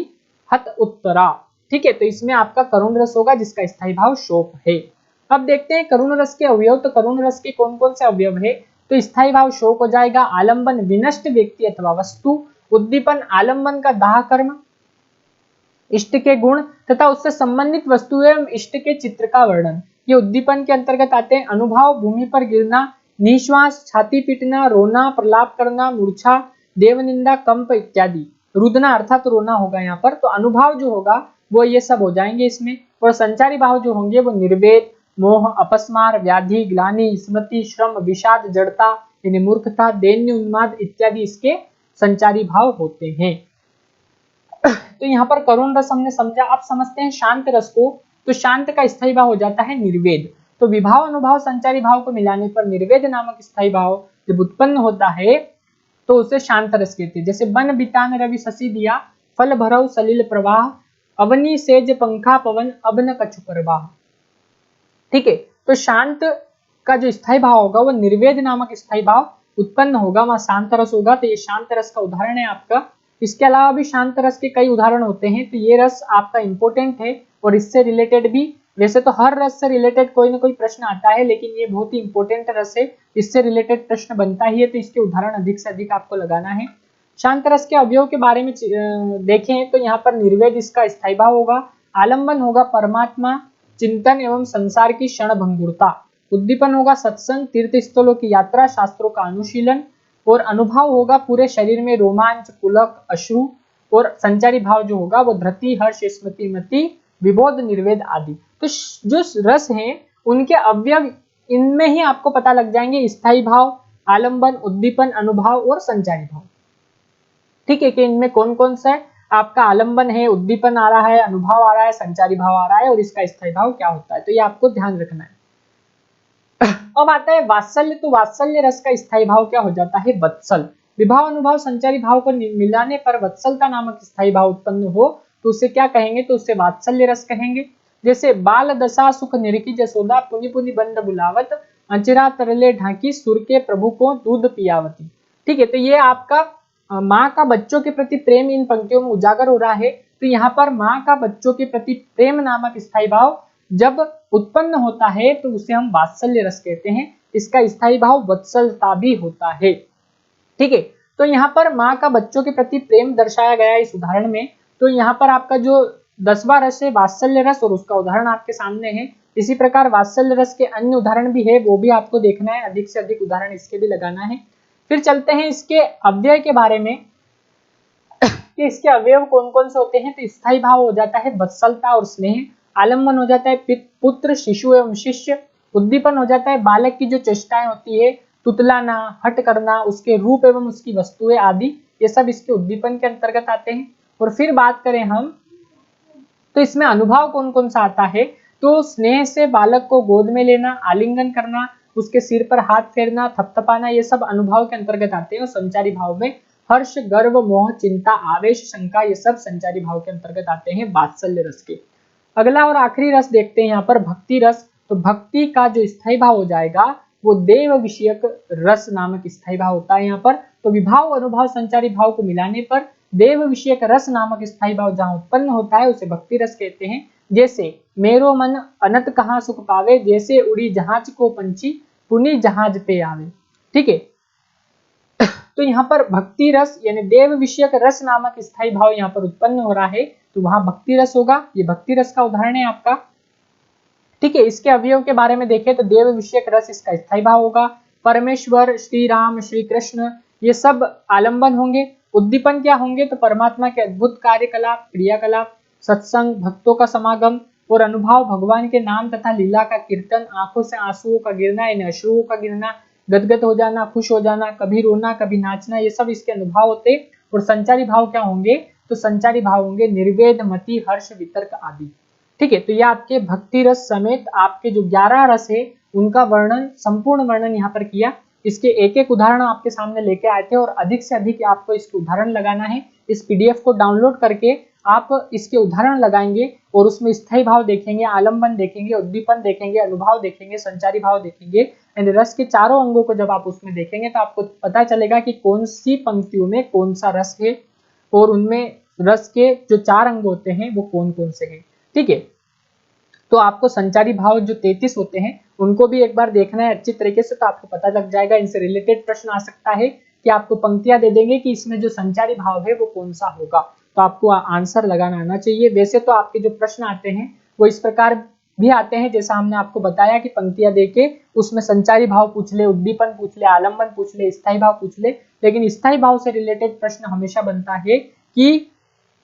हत उत्तरा। ठीक है, तो इसमें आपका करुण रस होगा जिसका स्थायी भाव शोक है। अब देखते हैं करुण रस के अवयव। तो करुण रस के कौन कौन से अवयव है, तो स्थायी भाव शोक हो जाएगा। आलंबन, विनष्ट व्यक्ति अथवा वस्तु। उद्दीपन, आलंबन का दाह कर्म, इष्ट के गुण तथा उससे संबंधित वस्तु एवं इष्ट के चित्र का वर्णन, ये उद्दीपन के अंतर्गत आते हैं। अनुभाव, भूमि पर गिरना, निश्वास, छाती पीटना, रोना, प्रलाप करना, मूर्छा, देवनिंदा, कंप इत्यादि। रुदना अर्थात रोना होगा यहाँ पर। तो अनुभाव जो होगा वो ये सब हो जाएंगे इसमें। और संचारी भाव जो होंगे वो निर्वेद, मोह, अपस्मार, व्याधि, ग्लानि, स्मृति, श्रम, विषाद, जड़ता यानी मूर्खता, दैन्य, उन्माद इत्यादि इसके संचारी भाव होते हैं। तो यहाँ पर करुण रस हमने समझा। अब समझते हैं शांत रस को। तो शांत का स्थायी भाव हो जाता है निर्वेद। तो विभाव, अनुभाव, संचारी भाव को मिलाने पर निर्वेद नामक स्थायी भाव जब उत्पन्न होता है तो उसे शांत रस कहते हैं। जैसे बन बितान रवि शशि दिया, फल भरव सलिल प्रवाह, अवनी सेज पंखा पवन अब न कछु परवाह। ठीक है, तो शांत का जो स्थायी भाव होगा वो निर्वेद नामक स्थायी भाव उत्पन्न होगा, वहां शांत रस होगा। तो ये शांत रस का उदाहरण है आपका। इसके अलावा भी शांत रस के कई उदाहरण होते हैं। तो ये रस आपका इंपॉर्टेंट है और इससे रिलेटेड भी, वैसे तो हर रस से रिलेटेड कोई ना कोई प्रश्न आता है, लेकिन ये बहुत ही इंपॉर्टेंट रस है, इससे रिलेटेड प्रश्न बनता ही है, तो इसके उदाहरण अधिक से अधिक आपको लगाना है। शांत रस के अवयव के बारे में देखें तो यहाँ पर निर्वेद इसका स्थायी भाव होगा। आलंबन होगा परमात्मा, चिंतन एवं संसार की क्षण भंगुरता। उद्दीपन होगा सत्संग, तीर्थ स्थलों की यात्रा, शास्त्रों का अनुशीलन। और अनुभाव होगा पूरे शरीर में रोमांच, पुलक, अश्रु। और संचारी भाव जो होगा वो धृति, हर्ष, स्मृति, मति, विबोध, निर्वेद आदि। तो जो रस हैं उनके अवयव इनमें ही आपको पता लग जाएंगे, स्थायी भाव, आलंबन, उद्दीपन, अनुभाव और संचारी भाव। ठीक है, कि इनमें कौन कौन सा आपका आलंबन है, उद्दीपन आ रहा है, अनुभव आ रहा है, संचारी भाव आ रहा है और इसका स्थायी भाव क्या होता है, तो ये आपको ध्यान रखना है। अब आता है वात्सल्य। तो वात्सल्य रस का स्थायी भाव क्या हो जाता है, वत्सल। विभाव, अनुभाव, संचारी भाव को मिलाने पर वत्सलता नामक स्थायी भाव उत्पन्न हो तो उसे क्या कहेंगे, तो उसे वात्सल्य रस कहेंगे। जैसे बाल दशा सुख निरखी जसोदा, पुनि पुनि बंद बुलावत, अंचरा तरले ढाकी, सुर के प्रभु को दूध पियावती। ठीक है, तो ये आपका माँ का बच्चों के प्रति प्रेम इन पंक्तियों में उजागर हो रहा है। तो यहाँ पर माँ का बच्चों के प्रति प्रेम नामक स्थायी भाव जब उत्पन्न होता है तो उसे हम वात्सल्य रस कहते हैं। इसका स्थायी भाव वत्सलता भी होता है। ठीक है। तो यहाँ पर माँ का बच्चों के प्रति प्रेम दर्शाया गया है इस उदाहरण में। तो यहाँ पर आपका जो 10वां रस है वात्सल्य रस, और उसका उदाहरण आपके सामने है। इसी प्रकार वात्सल्य रस के अन्य उदाहरण भी है, वो भी आपको देखना है, अधिक से अधिक उदाहरण इसके भी लगाना है। फिर चलते हैं इसके अव्यय के बारे में कि इसके अवयव कौन कौन से होते हैं। तो स्थायी भाव हो जाता है वत्सलता और स्नेह, आलम्बन हो जाता है पुत्र शिशु एवं शिष्य, उद्दीपन हो जाता है बालक की जो चेष्टाएं होती है, तुतलाना, हट करना, उसके रूप एवं उसकी वस्तुएं आदि, ये सब इसके उद्दीपन के अंतर्गत आते हैं। और फिर बात करें हम तो इसमें अनुभव कौन कौन सा आता है। तो स्नेह से बालक को गोद में लेना, आलिंगन करना, उसके सिर पर हाथ फेरना, थपथपाना, ये सब अनुभव के अंतर्गत आते हैं। और संचारी भाव में हर्ष, गर्व, मोह, चिंता, आवेश, शंका, ये सब संचारी भाव के अंतर्गत आते हैं वात्सल्य रस के। अगला और आखिरी रस देखते हैं यहाँ पर भक्ति रस। तो भक्ति का जो स्थायी भाव हो जाएगा वो देव विषयक रस नामक स्थायी भाव होता है यहाँ पर। तो विभाव, अनुभव, संचारी भाव को मिलाने पर देव विषयक रस नामक स्थायी भाव जहाँ उत्पन्न होता है उसे भक्ति रस कहते हैं। जैसे मेरो मन अनंत कहाँ सुख पावे, जैसे उड़ी जहाज को पंछी पुनी जहाज पे आवे। ठीक है। तो यहाँ पर भक्ति रस यानी देव विषयक रस नामक स्थायी भाव यहाँ पर उत्पन्न हो रहा है, तो वहां भक्ति रस होगा। ये भक्ति रस का उदाहरण है आपका। ठीक है। इसके अवयव के बारे में देखें तो देव विषयक रस इसका स्थायी भाव होगा। परमेश्वर, श्री राम, श्री कृष्ण, ये सब आलंबन होंगे। उद्दीपन क्या होंगे, तो परमात्मा के अद्भुत कार्यकलाप, क्रियाकलाप, सत्संग, भक्तों का समागम। और अनुभव भगवान के नाम तथा लीला का कीर्तन, आंखों से आंसुओं का गिरना यानी अश्रुओं का गिरना, गदगद हो जाना, खुश हो जाना, कभी रोना कभी नाचना, ये सब इसके अनुभव होते। और संचारी भाव क्या होंगे, तो संचारी भाव होंगे निर्वेद, मति, हर्ष, वितर्क आदि। ठीक है। तो ये आपके भक्ति रस समेत आपके जो 11 रस है उनका वर्णन, संपूर्ण वर्णन यहाँ पर किया। इसके एक एक उदाहरण आपके सामने लेके आए थे और अधिक से अधिक आपको इसके उदाहरण लगाना है। इस पीडीएफ को डाउनलोड करके आप इसके उदाहरण लगाएंगे और उसमें स्थायी भाव देखेंगे, आलंबन देखेंगे, उद्दीपन देखेंगे, अनुभव देखेंगे, संचारी भाव देखेंगे। एंड रस के चारों अंगों को जब आप उसमें देखेंगे तो आपको पता चलेगा कि कौन सी पंक्तियों में कौन सा रस है और उनमें रस के जो 4 अंग होते हैं वो कौन कौन से हैं। ठीक है। तो आपको संचारी भाव जो 33 होते हैं उनको भी एक बार देखना है अच्छी तरीके से, तो आपको पता लग जाएगा। इनसे रिलेटेड प्रश्न आ सकता है कि आपको पंक्तियां दे देंगे कि इसमें जो संचारी भाव है वो कौन सा होगा, तो आपको आंसर लगाना आना चाहिए। वैसे तो आपके जो प्रश्न आते हैं वो इस प्रकार भी आते हैं, जैसा हमने आपको बताया कि पंक्तियां देके उसमें संचारी भाव पूछ ले, उद्दीपन पूछ ले, आलंबन पूछ ले, स्थायी भाव पूछ ले। लेकिन स्थायी भाव से रिलेटेड प्रश्न हमेशा बनता है कि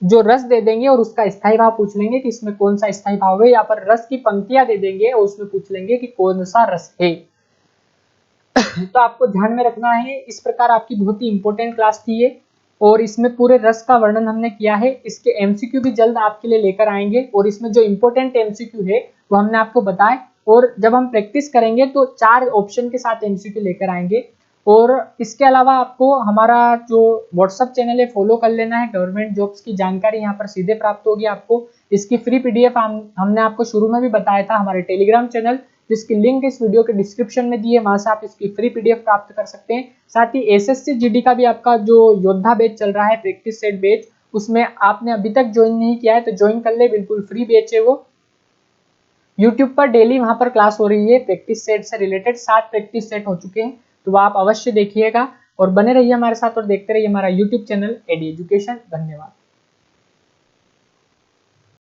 जो रस दे देंगे और उसका स्थायी भाव पूछ लेंगे कि इसमें कौन सा स्थायी भाव है, या पर रस की पंक्तियां दे देंगे और उसमें पूछ लेंगे कि कौन सा रस है। तो आपको ध्यान में रखना है। इस प्रकार आपकी बहुत ही इंपॉर्टेंट क्लास थी ये, और इसमें पूरे रस का वर्णन हमने किया है। इसके एमसीक्यू भी जल्द आपके लिए लेकर आएंगे, और इसमें जो इंपॉर्टेंट एमसीक्यू है वो हमने आपको बताए। और जब हम प्रैक्टिस करेंगे तो 4 ऑप्शन के साथ एमसीक्यू लेकर आएंगे। और इसके अलावा आपको हमारा जो व्हाट्सएप चैनल है फॉलो कर लेना है। गवर्नमेंट जॉब्स की जानकारी यहाँ पर सीधे प्राप्त होगी आपको। इसकी फ्री पीडीएफ हमने आपको शुरू में भी बताया था, हमारे टेलीग्राम चैनल जिसकी लिंक इस वीडियो के डिस्क्रिप्शन में दी है, वहां से आप इसकी फ्री पीडीएफ प्राप्त कर सकते हैं। साथ ही एसएससी जीडी का भी आपका जो योद्धा बैच चल रहा है, प्रैक्टिस सेट बैच, उसमें आपने अभी तक ज्वाइन नहीं किया है तो ज्वाइन कर ले, बिल्कुल फ्री बैच है वो। यूट्यूब पर डेली वहां पर क्लास हो रही है प्रैक्टिस सेट से रिलेटेड, 7 प्रैक्टिस सेट हो चुके हैं, तो वो आप अवश्य देखिएगा और बने रहिए हमारे साथ और देखते रहिए हमारा यूट्यूब चैनल एडी एजुकेशन। धन्यवाद।